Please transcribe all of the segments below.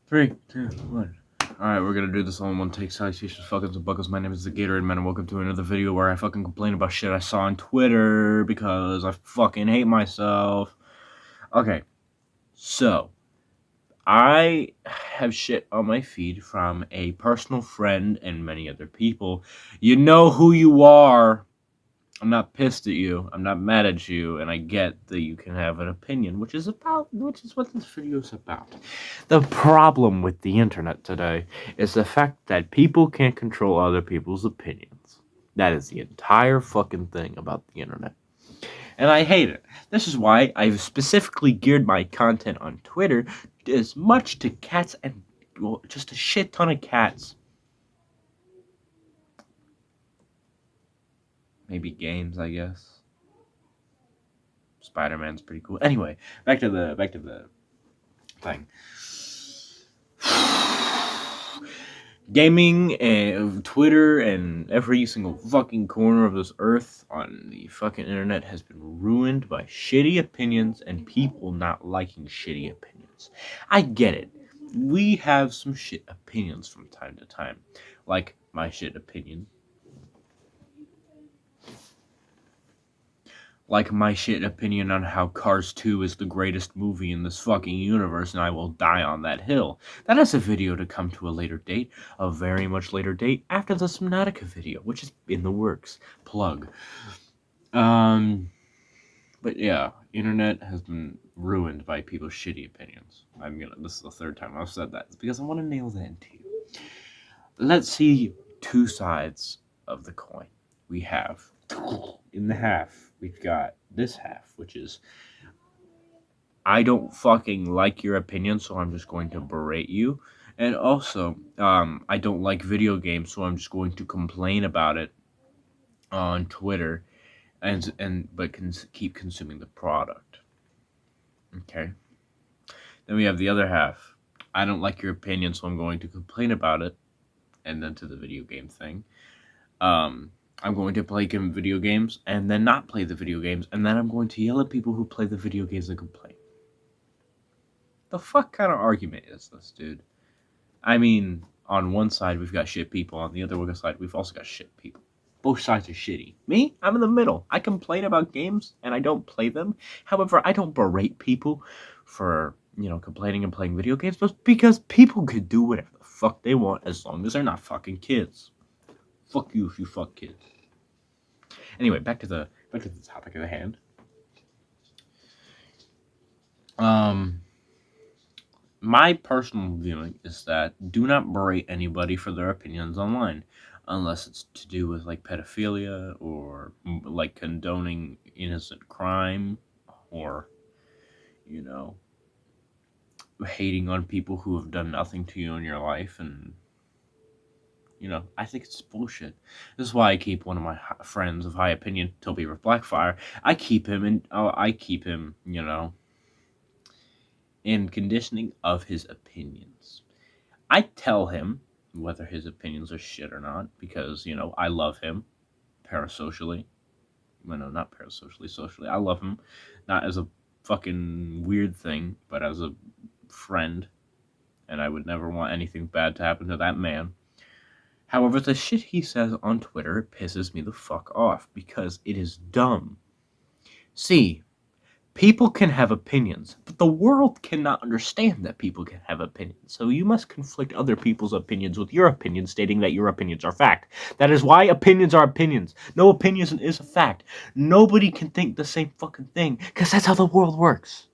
3, 2, 1. Alright, we're gonna do this all in one take. Salutations, fuckers and buckles. My name is the Gatorade Man, and welcome to another video where I fucking complain about shit I saw on Twitter because I fucking hate myself. Okay, so I have shit on my feed from a personal friend and many other people. You know who you are. I'm not pissed at you. I'm not mad at you, and I get that you can have an opinion, which is what this video is about. The problem with the internet today is the fact that people can't control other people's opinions. That is the entire fucking thing about the internet. And I hate it. This is why I've specifically geared my content on Twitter as much to cats and, well, just a shit ton of cats. Maybe games, I guess. Spider-Man's pretty cool. Anyway, back to the thing. Gaming and Twitter and every single fucking corner of this earth on the fucking internet has been ruined by shitty opinions and people not liking shitty opinions. I get it. We have some shit opinions from time to time. Like my shit opinion. Like my shit opinion on how Cars 2 is the greatest movie in this fucking universe, and I will die on that hill. That is a video to come to a later date, a very much later date, after the Subnautica video, which is in the works. Plug. But yeah, internet has been ruined by people's shitty opinions. This is the third time I've said that. It's because I want to nail that into you. Let's see two sides of the coin. We have, in the half, we've got this half, which is, I don't fucking like your opinion, so I'm just going to berate you. And also, I don't like video games, so I'm just going to complain about it on Twitter, but keep consuming the product. Okay. Then we have the other half. I don't like your opinion, so I'm going to complain about it, and then to the video game thing. I'm going to play video games and then not play the video games, and then I'm going to yell at people who play the video games and complain. The fuck kind of argument is this, dude? I mean, on one side we've got shit people, on the other side we've also got shit people. Both sides are shitty. Me, I'm in the middle. I complain about games and I don't play them. However, I don't berate people for, complaining and playing video games, but because people could do whatever the fuck they want as long as they're not fucking kids. Fuck you if you fuck kids. Anyway, back to the topic at hand. My personal viewing is that do not berate anybody for their opinions online, unless it's to do with like pedophilia or like condoning innocent crime, or hating on people who have done nothing to you in your life. And I think it's bullshit. This is why I keep one of my friends of high opinion, Toby with Blackfire. I keep him in conditioning of his opinions. I tell him whether his opinions are shit or not because, I love him parasocially. Well, no, not parasocially, socially. I love him not as a fucking weird thing, but as a friend. And I would never want anything bad to happen to that man. However, the shit he says on Twitter pisses me the fuck off because it is dumb. See, people can have opinions, but the world cannot understand that people can have opinions. So you must conflict other people's opinions with your opinion, stating that your opinions are fact. That is why opinions are opinions. No opinion is a fact. Nobody can think the same fucking thing, because that's how the world works.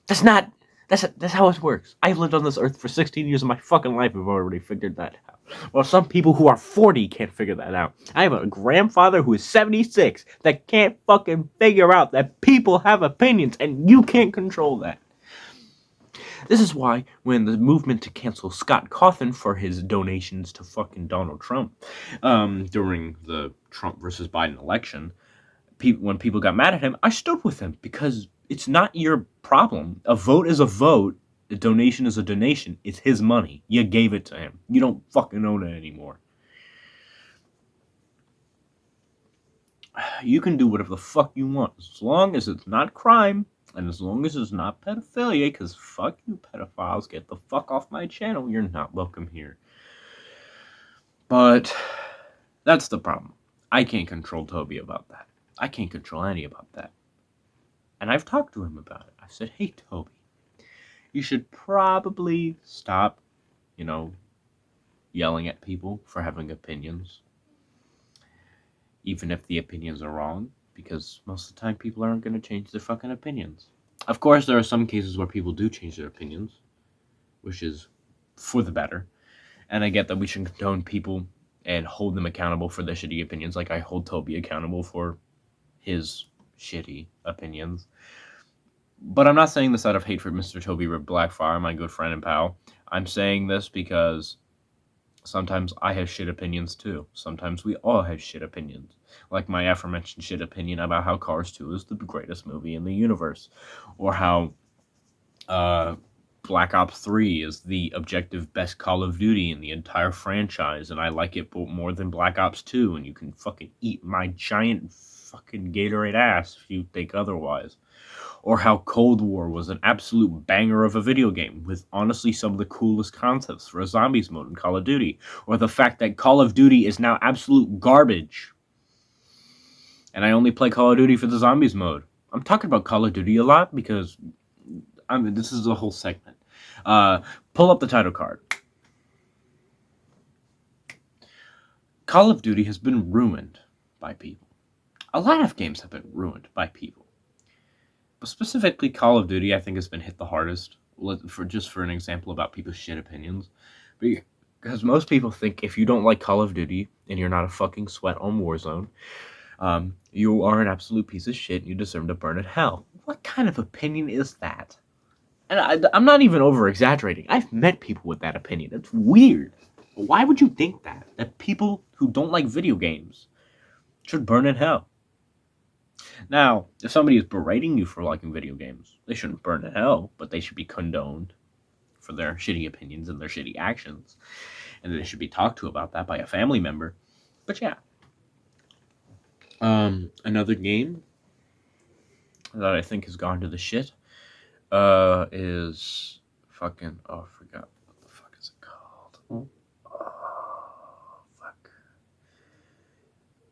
That's how it works. I've lived on this earth for 16 years of my fucking life. I've already figured that out. Well, some people who are 40 can't figure that out. I have a grandfather who is 76 that can't fucking figure out that people have opinions and you can't control that. This is why when the movement to cancel Scott Cawthon for his donations to fucking Donald Trump during the Trump versus Biden election, when people got mad at him, I stood with him because it's not your problem. A vote is a vote. A donation is a donation. It's his money. You gave it to him. You don't fucking own it anymore. You can do whatever the fuck you want. As long as it's not crime, And as long as it's not pedophilia, because fuck you pedophiles, get the fuck off my channel, you're not welcome here. But that's the problem. I can't control Toby about that. I can't control any about that. And I've talked to him about it. I said, hey, Toby, you should probably stop, yelling at people for having opinions, even if the opinions are wrong, because most of the time people aren't going to change their fucking opinions. Of course, there are some cases where people do change their opinions, which is for the better. And I get that we should condone people and hold them accountable for their shitty opinions, like I hold Toby accountable for his shitty opinions. But I'm not saying this out of hate for Mr. Toby Blackfire, my good friend and pal. I'm saying this because sometimes I have shit opinions too. Sometimes we all have shit opinions. Like my aforementioned shit opinion about how Cars 2 is the greatest movie in the universe. Or how Black Ops 3 is the objective best Call of Duty in the entire franchise, and I like it more than Black Ops 2, and you can fucking eat my giant fucking Gatorade ass if you think otherwise. Or how Cold War was an absolute banger of a video game, with honestly some of the coolest concepts for a zombies mode in Call of Duty. Or the fact that Call of Duty is now absolute garbage, and I only play Call of Duty for the zombies mode. I'm talking about Call of Duty a lot because this is a whole segment. Pull up the title card. Call of Duty has been ruined by people. A lot of games have been ruined by people. But specifically, Call of Duty, I think, has been hit the hardest. For an example about people's shit opinions. Because most people think if you don't like Call of Duty and you're not a fucking sweat on Warzone, you are an absolute piece of shit and you deserve to burn in hell. What kind of opinion is that? And I'm not even over-exaggerating. I've met people with that opinion. It's weird. Why would you think that? That people who don't like video games should burn in hell. Now, if somebody is berating you for liking video games, they shouldn't burn in hell, but they should be condoned for their shitty opinions and their shitty actions. And they should be talked to about that by a family member. But yeah. Another game that I think has gone to the shit is fucking, I forgot what the fuck is it called. Oh, fuck.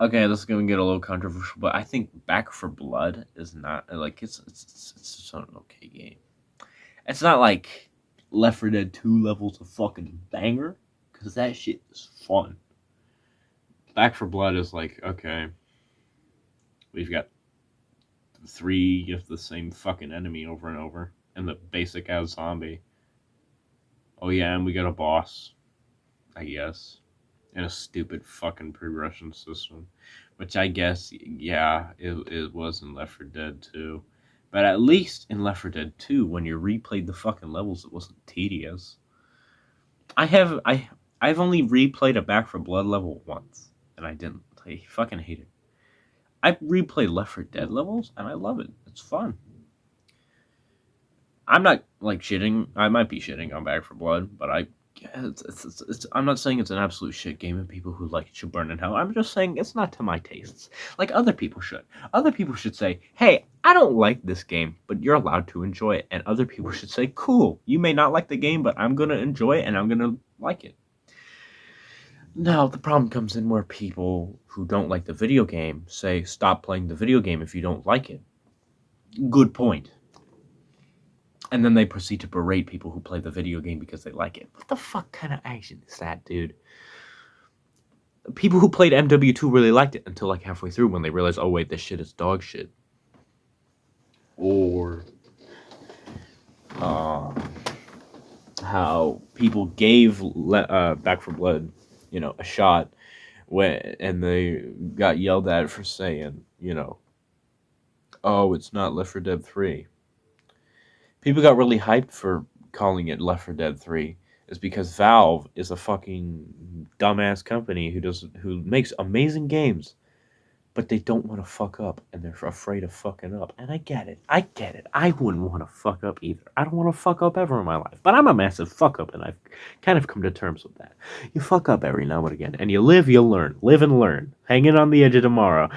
Okay, this is gonna get a little controversial, but I think Back 4 Blood is not, like, it's just an okay game. It's not like Left 4 Dead 2 levels of fucking banger, because that shit is fun. Back 4 Blood is like, okay, we've got 3 of the same fucking enemy over and over, and the basic ass zombie. Oh yeah, and we got a boss, I guess, and a stupid fucking progression system, which I guess, yeah, it was in Left 4 Dead 2. But at least in Left 4 Dead 2, when you replayed the fucking levels, it wasn't tedious. I've only replayed a Back 4 Blood level once, and I didn't. I fucking hate it. I replay Left 4 Dead levels, and I love it. It's fun. I'm not, like, shitting. I might be shitting on Back 4 Blood, but I'm not saying it's an absolute shit game and people who like it should burn in hell. I'm just saying it's not to my tastes. Like other people should. Other people should say, hey, I don't like this game, but you're allowed to enjoy it. And other people should say, cool, you may not like the game, but I'm going to enjoy it and I'm going to like it. Now, the problem comes in where people who don't like the video game say, stop playing the video game if you don't like it. Good point. And then they proceed to berate people who play the video game because they like it. What the fuck kind of action is that, dude? People who played MW2 really liked it until like halfway through when they realized, oh wait, this shit is dog shit. Or how people gave Back 4 Blood, a shot and they got yelled at for saying, oh, it's not Left 4 Dead 3. People got really hyped for calling it Left 4 Dead 3 is because Valve is a fucking dumbass company who makes amazing games, but they don't want to fuck up, and they're afraid of fucking up. And I get it. I wouldn't want to fuck up either. I don't want to fuck up ever in my life, but I'm a massive fuck up, and I've kind of come to terms with that. You fuck up every now and again, and you live, you'll learn. Live and learn. Hanging on the edge of tomorrow.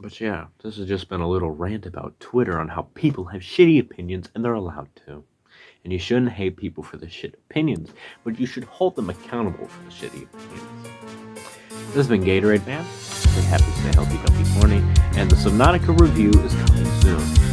But yeah, this has just been a little rant about Twitter on how people have shitty opinions and they're allowed to. And you shouldn't hate people for their shit opinions, but you should hold them accountable for the shitty opinions. This has been Gatorade Man. Stay happy, stay healthy, don't be horny, and the Subnautica review is coming soon.